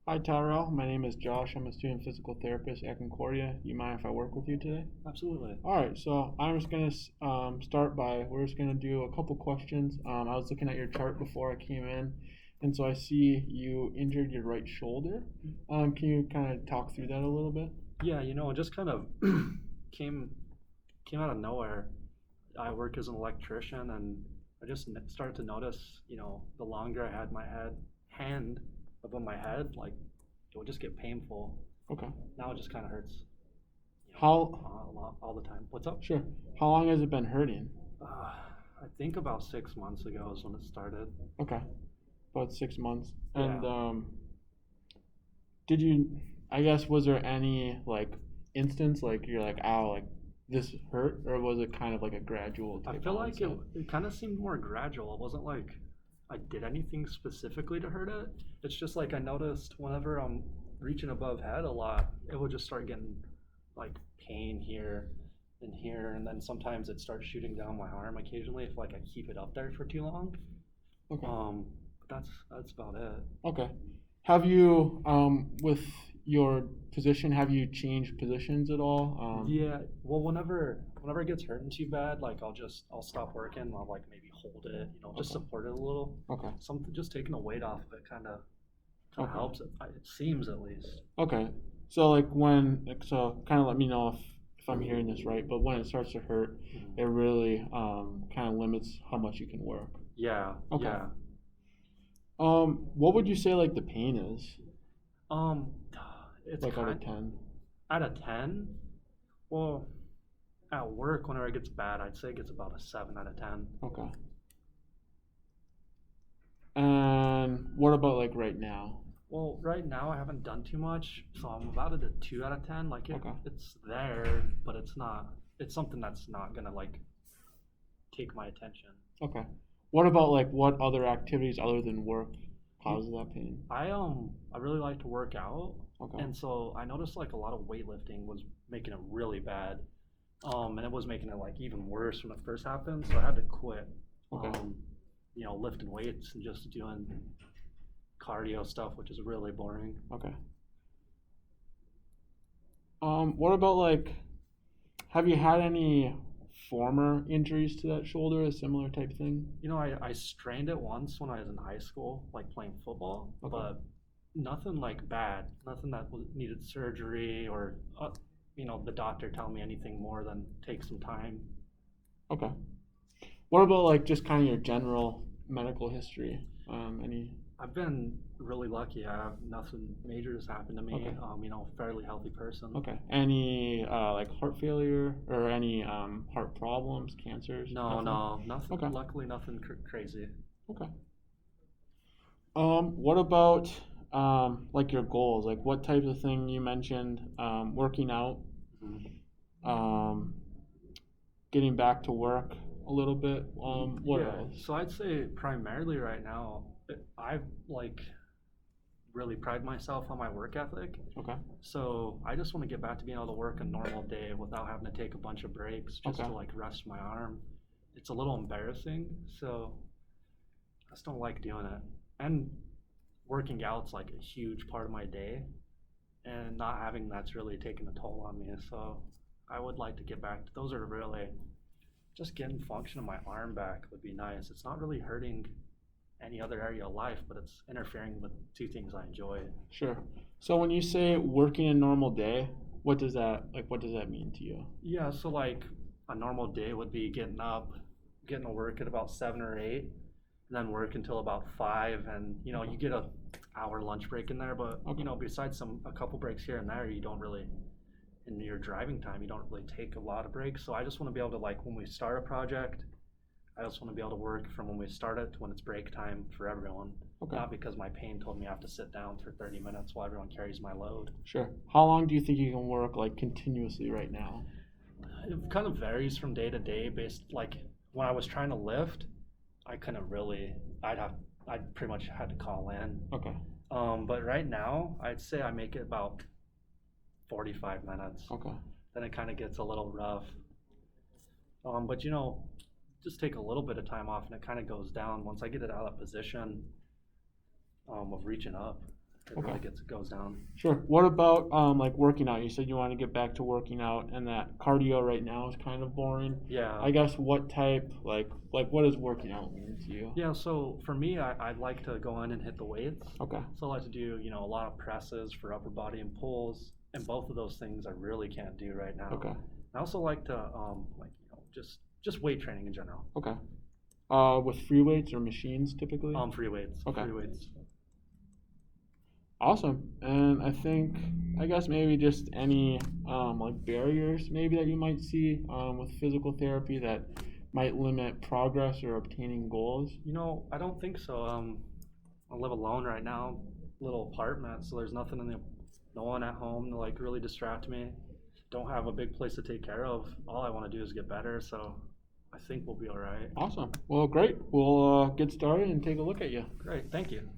Hi Tyrell, my name is Josh. I'm a student physical therapist at Concordia. You mind if I work with you today? Absolutely. All right, so I'm just gonna start by we're just gonna do a couple questions. I was looking at your chart before I came in, and so I see you injured your right shoulder. Can you kind of talk through that a little bit? Yeah, it just kind of came came out of nowhere. I work as an electrician, and I just started to notice, the longer I had my hand above my head, like it would just get painful. Okay. Now it just kind of hurts, How? all the time. What's up? Sure. How long has it been hurting? I think about 6 months ago is when it started. Okay, about 6 months. Yeah. And did you? I guess was there any like instance like you're like ow like this hurt, or was it kind of like a gradual I type feel like it, onset? it kind of seemed more gradual. It wasn't like I did anything specifically to hurt it. It's just like I noticed whenever I'm reaching above head a lot, it would just start getting like pain here, and then sometimes it starts shooting down my arm occasionally if like I keep it up there for too long. Okay. But that's about it. Okay. Have you with your position, have you changed positions at all? Yeah. Well, whenever it gets hurting too bad, like I'll stop working. And I'll like maybe hold it, just Okay. support it a little. Okay. Something just taking a weight off of it kind of Okay. helps. It seems at least. Okay. So like when like so kind of let me know if I'm hearing this right, but when it starts to hurt, Mhm. it really kind of limits how much you can work. Yeah. Okay. Yeah. What would you say like the pain is? Um, it's Like out of kind 10? out of 10. Well, at work, whenever it gets bad, I'd say it gets about a 7 out of 10. Okay. And what about like right now? Well, right now I haven't done too much, so I'm about at a 2 out of 10. Like Okay. it's there, but it's not. It's something that's not gonna like take my attention. Okay. What about like what other activities other than work causes that pain? I really like to work out, Okay. and so I noticed like a lot of weightlifting was making it really bad. And it was making it like even worse when it first happened, so I had to quit. Okay. Lifting weights and just doing cardio stuff, which is really boring. Okay. What about like have you had any former injuries to that shoulder, a similar type thing? I strained it once when I was in high school, like playing football, Okay. but nothing like bad, nothing that needed surgery or, the doctor telling me anything more than take some time. Okay. What about like just kind of your general medical history? Any? I've been really lucky. I have nothing major has happened to me. Okay. Fairly healthy person. Okay. Any like heart failure or any heart problems, cancers? No, Nothing? no, nothing. Okay. Luckily, nothing crazy. Okay. What about like your goals? Like what types of thing you mentioned? Working out, Mhm. um, getting back to work a little bit. What Yeah, else? so I'd say primarily right now, I've like really pride myself on my work ethic. Okay. So I just want to get back to being able to work a normal day without having to take a bunch of breaks just Okay. to like rest my arm. It's a little embarrassing, so I just don't like doing it. And working out's like a huge part of my day, and not having that's really taken a toll on me. So I would like to get back to those are really just getting function of my arm back would be nice. It's not really hurting any other area of life, but it's interfering with two things I enjoy. Sure. So when you say working a normal day, what does that mean to you? Yeah, so like a normal day would be getting up, getting to work at about 7 or 8, and then work until about 5, and Okay. you get a hour lunch break in there, but Okay. besides a couple breaks here and there, you don't really in your driving time, you don't really take a lot of breaks. So I just want to be able to like when we start a project, I just want to be able to work from when we start it to when it's break time for everyone. Okay. Not because my pain told me I have to sit down for 30 minutes while everyone carries my load. Sure. How long do you think you can work like continuously right now? It kind of varies from day to day based like when I was trying to lift, I couldn't really I pretty much had to call in. Okay. But right now I'd say I make it about 45 minutes. Okay. Then it kind of gets a little rough. But just take a little bit of time off and it kind of goes down once I get it out of position of reaching up. it Okay. really goes down. Sure. What about like working out? You said you want to get back to working out, and that cardio right now is kind of boring. Yeah. I guess what type, like what does working out mean to you? Yeah, so for me, I'd like to go in and hit the weights. Okay. So I like to do, a lot of presses for upper body and pulls, and both of those things I really can't do right now. Okay. I also like to, just weight training in general. Okay. With free weights or machines typically? Free weights. Okay. Free weights. Awesome. And I guess maybe just any like barriers maybe that you might see with physical therapy that might limit progress or obtaining goals. I don't think so. I live alone right now, little apartment, so there's nothing no one at home to like really distract me. Don't have a big place to take care of. All I want to do is get better, so I think we'll be all right. Awesome. Well, great. We'll get started and take a look at you. Great, thank you.